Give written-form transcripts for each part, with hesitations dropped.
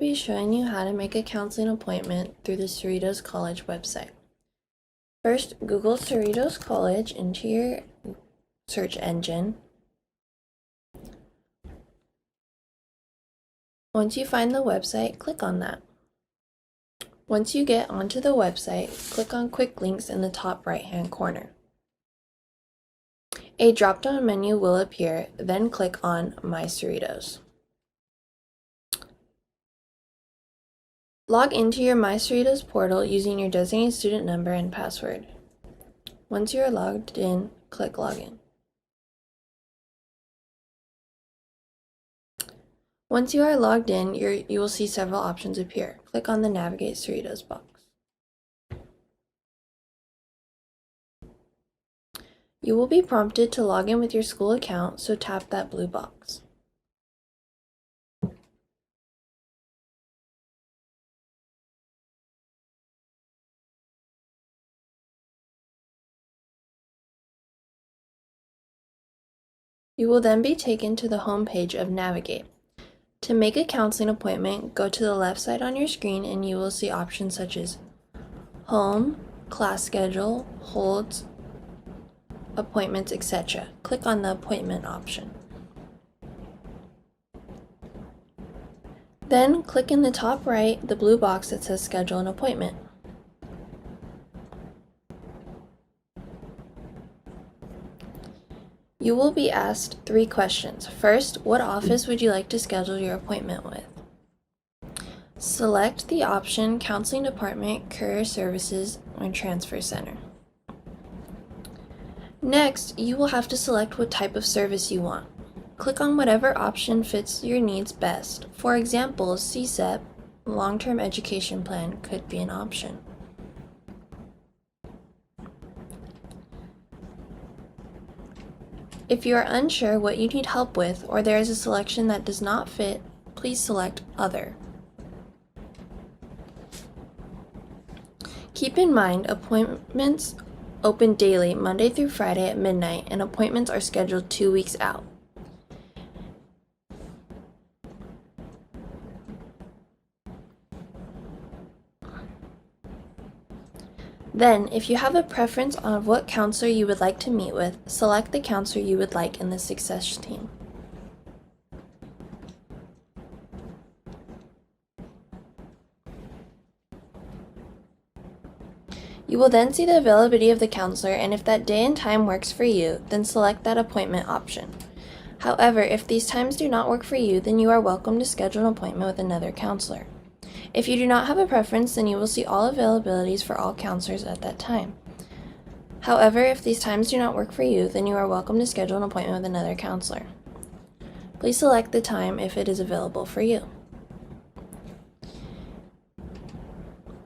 be showing you how to make a counseling appointment through the Cerritos College website. First, Google Cerritos College into your search engine. Once you find the website, click on that. Once you get onto the website, click on Quick Links in the top right-hand corner. A drop-down menu will appear, then click on My Cerritos. Log into your My Cerritos portal using your designated student number and password. Once you are logged in, click Login. Once you are logged in, you will see several options appear. Click on the Navigate Cerritos box. You will be prompted to log in with your school account, so tap that blue box. You will then be taken to the home page of Navigate. To make a counseling appointment, go to the left side on your screen and you will see options such as Home, Class Schedule, Holds, Appointments, etc. Click on the Appointment option. Then click in the top right the blue box that says Schedule an Appointment. You will be asked 3 questions. First, what office would you like to schedule your appointment with? Select the option Counseling Department, Career Services, or Transfer Center. Next, you will have to select what type of service you want. Click on whatever option fits your needs best. For example, CSEP, Long-Term Education Plan, could be an option. If you are unsure what you need help with, or there is a selection that does not fit, please select Other. Keep in mind, appointments open daily, Monday through Friday at midnight, and appointments are scheduled 2 weeks out. Then, if you have a preference on what counselor you would like to meet with, select the counselor you would like in the Success team. You will then see the availability of the counselor, and if that day and time works for you, then select that appointment option. However, if these times do not work for you, then you are welcome to schedule an appointment with another counselor. If you do not have a preference, then you will see all availabilities for all counselors at that time. However, if these times do not work for you, then you are welcome to schedule an appointment with another counselor. Please select the time if it is available for you.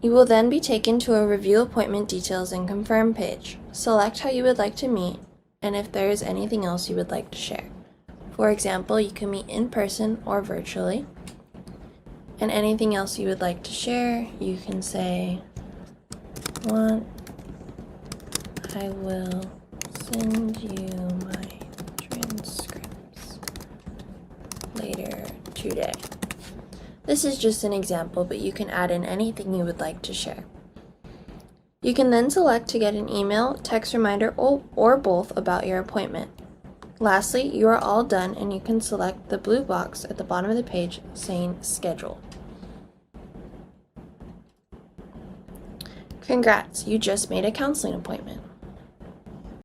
You will then be taken to a Review Appointment Details and Confirm page. Select how you would like to meet, and if there is anything else you would like to share. For example, you can meet in person or virtually. And anything else you would like to share, you can say, I will send you my transcripts later today. This is just an example, but you can add in anything you would like to share. You can then select to get an email, text reminder, or both about your appointment. Lastly, you are all done and you can select the blue box at the bottom of the page saying Schedule. Congrats, you just made a counseling appointment.